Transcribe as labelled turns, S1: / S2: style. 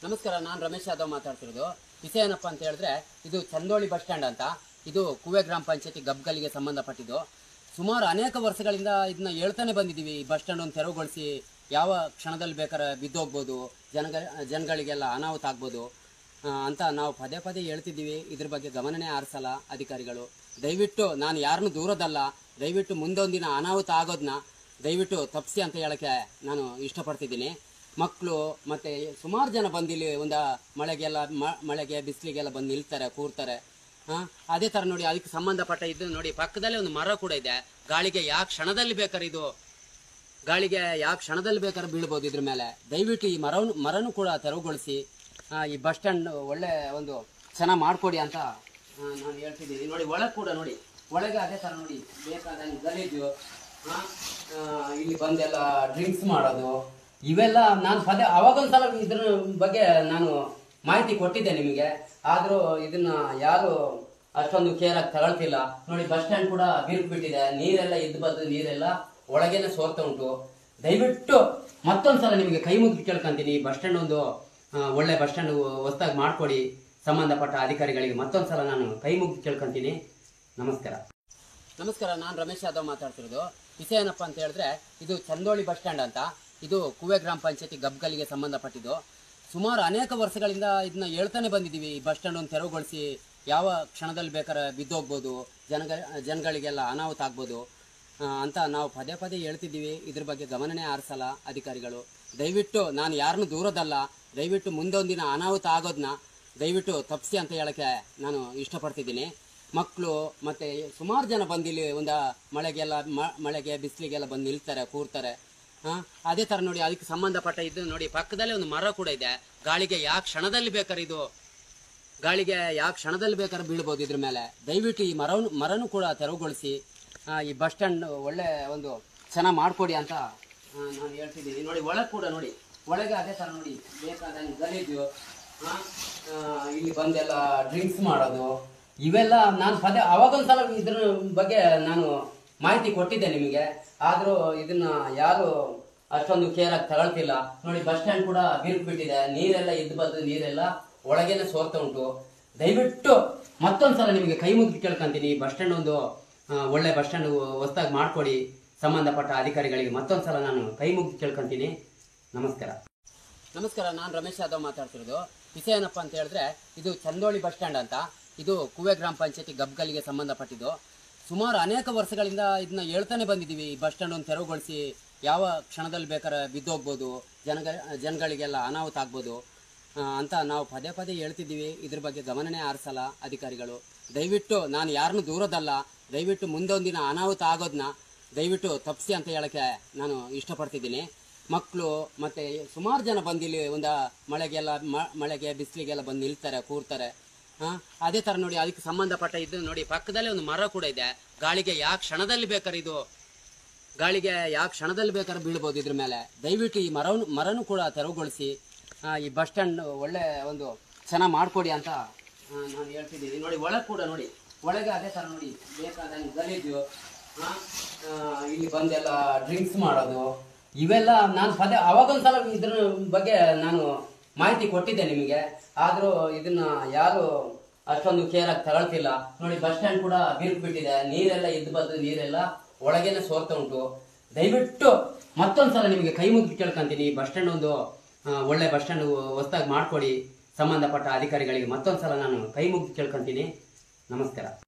S1: ನಮಸ್ಕಾರ, ನಾನು ರಮೇಶ್ ಯಾದವ್ ಮಾತಾಡ್ತಿರೋದು. ವಿಷಯ ಏನಪ್ಪ ಅಂತ ಹೇಳಿದ್ರೆ, ಇದು ಚಂದೋಳಿ ಬಸ್ ಸ್ಟ್ಯಾಂಡ್ ಅಂತ. ಇದು ಕುವೆ ಗ್ರಾಮ ಪಂಚಾಯತಿ ಗಬ್ಗಲಿಗೆ ಸಂಬಂಧಪಟ್ಟಿದ್ದು. ಸುಮಾರು ಅನೇಕ ವರ್ಷಗಳಿಂದ ಇದನ್ನ ಹೇಳ್ತಾನೆ ಬಂದಿದ್ದೀವಿ. ಈ ಬಸ್ ಸ್ಟ್ಯಾಂಡ್ ಒಂದು ತೆರವುಗೊಳಿಸಿ ಯಾವ ಕ್ಷಣದಲ್ಲಿ ಬೇಕಾದ್ರೆ ಬಿದ್ದೋಗ್ಬೋದು, ಜನಗಳಿಗೆಲ್ಲ ಅನಾಹುತ ಆಗ್ಬೋದು ಅಂತ ನಾವು ಪದೇ ಪದೇ ಹೇಳ್ತಿದ್ದೀವಿ. ಇದ್ರ ಬಗ್ಗೆ ಗಮನನೇ ಹರಿಸಲ್ಲ ಅಧಿಕಾರಿಗಳು. ದಯವಿಟ್ಟು ನಾನು ಯಾರನ್ನೂ ದೂರದಲ್ಲ, ದಯವಿಟ್ಟು ಮುಂದೊಂದಿನ ಅನಾಹುತ ಆಗೋದನ್ನ ದಯವಿಟ್ಟು ತಪ್ಪಿಸಿ ಅಂತ ಹೇಳಕ್ಕೆ ನಾನು ಇಷ್ಟಪಡ್ತಿದ್ದೀನಿ. ಮಕ್ಕಳು ಮತ್ತು ಸುಮಾರು ಜನ ಬಂದಿಲ್ಲಿ ಒಂದು ಮಳೆಗೆ ಬಿಸಿಲಿಗೆಲ್ಲ ಬಂದು ನಿಲ್ತಾರೆ, ಕೂರ್ತಾರೆ. ಅದೇ ಥರ ನೋಡಿ, ಅದಕ್ಕೆ ಸಂಬಂಧಪಟ್ಟ ಇದು ನೋಡಿ, ಪಕ್ಕದಲ್ಲೇ ಒಂದು ಮರ ಕೂಡ ಇದೆ. ಗಾಳಿಗೆ ಯಾವ ಕ್ಷಣದಲ್ಲಿ ಬೇಕಾದ್ರೆ ಬೀಳ್ಬೋದು ಇದ್ರ ಮೇಲೆ. ದಯವಿಟ್ಟು ಈ ಮರನೂ ಕೂಡ ತೆರವುಗೊಳಿಸಿ ಈ ಬಸ್ ಸ್ಟ್ಯಾಂಡ್ ಒಳ್ಳೆ ಒಂದು ಚೆನ್ನಾಗಿ ಮಾಡಿಕೊಡಿ ಅಂತ ನಾನು ಹೇಳ್ತಿದ್ದೀನಿ. ನೋಡಿ, ಒಳಗೆ ಕೂಡ ನೋಡಿ, ಒಳಗೆ ಅದೇ ಥರ ನೋಡಿ, ಬೇಕಾದಂಗೆ ಗಲೀಜು, ಇಲ್ಲಿ ಬಂದೆಲ್ಲ ಡ್ರಿಂಕ್ಸ್ ಮಾಡೋದು, ಇವೆಲ್ಲ ನಾನು ಅವಾಗೊಂದ್ಸಲ ಇದ್ರ ಬಗ್ಗೆ ನಾನು ಮಾಹಿತಿ ಕೊಟ್ಟಿದ್ದೆ ನಿಮಗೆ. ಆದರೂ ಇದನ್ನ ಯಾರು ಅಷ್ಟೊಂದು ಕೇರ್ ಆಗಿ ತಗೊಳ್ತಿಲ್ಲ. ನೋಡಿ, ಬಸ್ ಸ್ಟ್ಯಾಂಡ್ ಕೂಡ ಬಿರುಕು ಬಿಟ್ಟಿದೆ, ನೀರೆಲ್ಲ ಎದ್ದು ಬಂದು ನೀರೆಲ್ಲ ಒಳಗೇನೆ ಸೋರ್ತಾ ಉಂಟು. ದಯವಿಟ್ಟು ಮತ್ತೊಂದ್ಸಲ ನಿಮಗೆ ಕೈ ಮುಗಿದು ಕೇಳ್ಕೊಂತೀನಿ, ಬಸ್ ಸ್ಟ್ಯಾಂಡ್ ಒಂದು ಒಳ್ಳೆ ಬಸ್ ಸ್ಟ್ಯಾಂಡ್ ಹೊಸದಾಗಿ ಮಾಡ್ಕೊಡಿ. ಸಂಬಂಧಪಟ್ಟ ಅಧಿಕಾರಿಗಳಿಗೆ ಮತ್ತೊಂದ್ಸಲ ನಾನು ಕೈ ಮುಗಿದು ಕೇಳ್ಕೊಂತೀನಿ. ನಮಸ್ಕಾರ, ನಾನು ರಮೇಶ್ ಯಾದವ್ ಮಾತಾಡ್ತಿರೋದು. ವಿಷಯ ಏನಪ್ಪ ಅಂತ ಹೇಳಿದ್ರೆ, ಇದು ಚಂದೋಳಿ ಬಸ್ ಸ್ಟ್ಯಾಂಡ್ ಅಂತ. ಇದು ಕುವೆ ಗ್ರಾಮ ಪಂಚಾಯತಿ ಗಬ್ಗಲಿಗೆ ಸಂಬಂಧಪಟ್ಟಿದ್ದು. ಸುಮಾರು ಅನೇಕ ವರ್ಷಗಳಿಂದ ಇದನ್ನ ಹೇಳ್ತಾನೆ ಬಂದಿದ್ದೀವಿ. ಈ ಬಸ್ ಸ್ಟ್ಯಾಂಡ್ ಒಂದು ತೆರವುಗೊಳಿಸಿ ಯಾವ ಕ್ಷಣದಲ್ಲಿ ಬೇಕಾದ್ರೆ ಬಿದ್ದೋಗ್ಬೋದು, ಜನಗಳಿಗೆಲ್ಲ ಅನಾಹುತ ಆಗ್ಬೋದು ಅಂತ ನಾವು ಪದೇ ಪದೇ ಹೇಳ್ತಿದ್ದೀವಿ. ಇದ್ರ ಬಗ್ಗೆ ಗಮನನೇ ಹರಿಸಲ್ಲ ಅಧಿಕಾರಿಗಳು. ದಯವಿಟ್ಟು ನಾನು ಯಾರನ್ನೂ ದೂರದಲ್ಲ, ದಯವಿಟ್ಟು ಮುಂದೊಂದಿನ ಅನಾಹುತ ಆಗೋದನ್ನ ದಯವಿಟ್ಟು ತಪ್ಪಿಸಿ ಅಂತ ಹೇಳಕ್ಕೆ ನಾನು ಇಷ್ಟಪಡ್ತಿದ್ದೀನಿ. ಮಕ್ಕಳು ಮತ್ತು ಸುಮಾರು ಜನ ಬಂದಿಲ್ಲಿ ಒಂದು ಮಳೆಗೆ ಬಿಸಿಲಿಗೆಲ್ಲ ಬಂದು ನಿಲ್ತಾರೆ, ಕೂರ್ತಾರೆ. ಅದೇ ಥರ ನೋಡಿ, ಅದಕ್ಕೆ ಸಂಬಂಧಪಟ್ಟ ಇದು ನೋಡಿ, ಪಕ್ಕದಲ್ಲೇ ಒಂದು ಮರ ಕೂಡ ಇದೆ. ಗಾಳಿಗೆ ಯಾವ ಕ್ಷಣದಲ್ಲಿ ಬೇಕಾದ್ರೆ ಬೀಳ್ಬೋದು ಇದ್ರ ಮೇಲೆ. ದಯವಿಟ್ಟು ಈ ಮರನೂ ಕೂಡ ತೆರವುಗೊಳಿಸಿ ಈ ಬಸ್ ಸ್ಟ್ಯಾಂಡ್ ಒಳ್ಳೆ ಒಂದು ಚೆನ್ನಾಗಿ ಮಾಡಿಕೊಡಿ ಅಂತ ನಾನು ಹೇಳ್ತಿದ್ದೀನಿ. ನೋಡಿ, ಒಳಗೆ ಕೂಡ ನೋಡಿ, ಒಳಗೆ ಅದೇ ಥರ ನೋಡಿ, ಬೇಕಾದಂಗೆ ಗಲೀಜು, ಇಲ್ಲಿ ಬಂದೆಲ್ಲ ಡ್ರಿಂಕ್ಸ್ ಮಾಡೋದು, ಇವೆಲ್ಲ ನಾನು ಅವಾಗೊಂದ್ಸಲ ಇದ್ರ ಬಗ್ಗೆ ನಾನು ಮಾಹಿತಿ ಕೊಟ್ಟಿದ್ದೆ ನಿಮಗೆ. ಆದರೂ ಇದನ್ನ ಯಾರು ಅಷ್ಟೊಂದು ಕೇರ್ ಆಗಿ ತಗೊಳ್ತಿಲ್ಲ. ನೋಡಿ, ಬಸ್ ಸ್ಟ್ಯಾಂಡ್ ಕೂಡ ಬಿರುಕು ಬಿಟ್ಟಿದೆ, ನೀರೆಲ್ಲ ಎದ್ದು ಬಂದು ನೀರೆಲ್ಲ ಒಳಗೇನೆ ಸೋರ್ತಾ ಉಂಟು. ದಯವಿಟ್ಟು ಮತ್ತೊಂದ್ಸಲ ನಿಮಗೆ ಕೈ ಮುಗಿದು ಕೇಳ್ಕೊಂತೀನಿ, ಬಸ್ ಸ್ಟ್ಯಾಂಡ್ ಒಂದು ಒಳ್ಳೆ ಬಸ್ ಸ್ಟ್ಯಾಂಡ್ ಹೊಸದಾಗಿ ಮಾಡ್ಕೊಡಿ. ಸಂಬಂಧಪಟ್ಟ ಅಧಿಕಾರಿಗಳಿಗೆ ಮತ್ತೊಂದ್ಸಲ ನಾನು ಕೈ ಮುಗಿದು ಕೇಳ್ಕೊಂತೀನಿ. ನಮಸ್ಕಾರ, ನಾನು ರಮೇಶ್ ಯಾದವ್ ಮಾತಾಡ್ತಿರೋದು. ವಿಷಯ ಏನಪ್ಪ ಅಂತ ಹೇಳಿದ್ರೆ, ಇದು ಚಂದೋಳಿ ಬಸ್ ಸ್ಟ್ಯಾಂಡ್ ಅಂತ. ಇದು ಕುವೆ ಗ್ರಾಮ ಪಂಚಾಯತಿ ಗಬ್ಗಲಿಗೆ ಸಂಬಂಧಪಟ್ಟಿದ್ದು. ಸುಮಾರು ಅನೇಕ ವರ್ಷಗಳಿಂದ ಇದನ್ನ ಹೇಳ್ತಾನೆ ಬಂದಿದ್ದೀವಿ. ಈ ಬಸ್ ಸ್ಟ್ಯಾಂಡ್ ಒಂದು ತೆರವುಗೊಳಿಸಿ ಯಾವ ಕ್ಷಣದಲ್ಲಿ ಬೇಕಾದ್ರೆ ಬಿದ್ದೋಗ್ಬೋದು, ಜನಗಳಿಗೆಲ್ಲ ಅನಾಹುತ ಆಗ್ಬೋದು ಅಂತ ನಾವು ಪದೇ ಪದೇ ಹೇಳ್ತಿದ್ದೀವಿ. ಇದ್ರ ಬಗ್ಗೆ ಗಮನನೇ ಹರಿಸಲ್ಲ ಅಧಿಕಾರಿಗಳು. ದಯವಿಟ್ಟು ನಾನು ಯಾರನ್ನೂ ದೂರದಲ್ಲ, ದಯವಿಟ್ಟು ಮುಂದೊಂದಿನ ಅನಾಹುತ ಆಗೋದನ್ನ ದಯವಿಟ್ಟು ತಪ್ಪಿಸಿ ಅಂತ ಹೇಳಕ್ಕೆ ನಾನು ಇಷ್ಟಪಡ್ತಿದ್ದೀನಿ. ಮಕ್ಕಳು ಮತ್ತು ಸುಮಾರು ಜನ ಬಂದಿಲ್ಲಿ ಒಂದು ಮಳೆಗೆ ಬಿಸಿಲಿಗೆಲ್ಲ ಬಂದು ನಿಲ್ತಾರೆ, ಕೂರ್ತಾರೆ. ಅದೇ ಥರ ನೋಡಿ, ಅದಕ್ಕೆ ಸಂಬಂಧಪಟ್ಟ ಇದು ನೋಡಿ, ಪಕ್ಕದಲ್ಲೇ ಒಂದು ಮರ ಕೂಡ ಇದೆ. ಗಾಳಿಗೆ ಯಾವ ಕ್ಷಣದಲ್ಲಿ ಬೇಕಾದ್ರೆ ಬೀಳ್ಬೋದು ಇದ್ರ ಮೇಲೆ. ದಯವಿಟ್ಟು ಈ ಮರನೂ ಕೂಡ ತೆರವುಗೊಳಿಸಿ ಈ ಬಸ್ ಸ್ಟ್ಯಾಂಡ್ ಒಳ್ಳೆ ಒಂದು ಚೆನ್ನಾಗಿ ಮಾಡಿಕೊಡಿ ಅಂತ ನಾನು ಹೇಳ್ತಿದ್ದೀನಿ. ನೋಡಿ, ಒಳಗೆ ಕೂಡ ನೋಡಿ, ಒಳಗೆ ಅದೇ ಥರ ನೋಡಿ, ಬೇಕಾದಂಗೆ ಗಲೀಜು, ಇಲ್ಲಿ ಬಂದೆಲ್ಲ ಡ್ರಿಂಕ್ಸ್ ಮಾಡೋದು, ಇವೆಲ್ಲ ನಾನು ಅವಾಗೊಂದ್ಸಲ ಇದ್ರ ಬಗ್ಗೆ ನಾನು ಮಾಹಿತಿ ಕೊಟ್ಟಿದ್ದೆ ನಿಮಗೆ. ಆದರೂ ಇದನ್ನ ಯಾರು ಅಷ್ಟೊಂದು ಕೇರ್ ಆಗಿ ತಗೊಳ್ತಿಲ್ಲ. ನೋಡಿ, ಬಸ್ ಸ್ಟ್ಯಾಂಡ್ ಕೂಡ ಬಿರುಕು ಬಿಟ್ಟಿದೆ, ನೀರೆಲ್ಲ ಎದ್ದು ಬಂದು ನೀರೆಲ್ಲ ಒಳಗೇನೆ ಸೋರ್ತಾ ಉಂಟು. ದಯವಿಟ್ಟು ಮತ್ತೊಂದ್ಸಲ ನಿಮಗೆ ಕೈ ಮುಗಿದು ಕೇಳ್ಕೊಂತೀನಿ, ಬಸ್ ಸ್ಟ್ಯಾಂಡ್ ಒಂದು ಒಳ್ಳೆ ಬಸ್ ಸ್ಟ್ಯಾಂಡ್ ಹೊಸದಾಗಿ ಮಾಡ್ಕೊಡಿ. ಸಂಬಂಧಪಟ್ಟ ಅಧಿಕಾರಿಗಳಿಗೆ ಮತ್ತೊಂದ್ಸಲ ನಾನು ಕೈ ಮುಗಿದು ಕೇಳ್ಕೊಂತೀನಿ.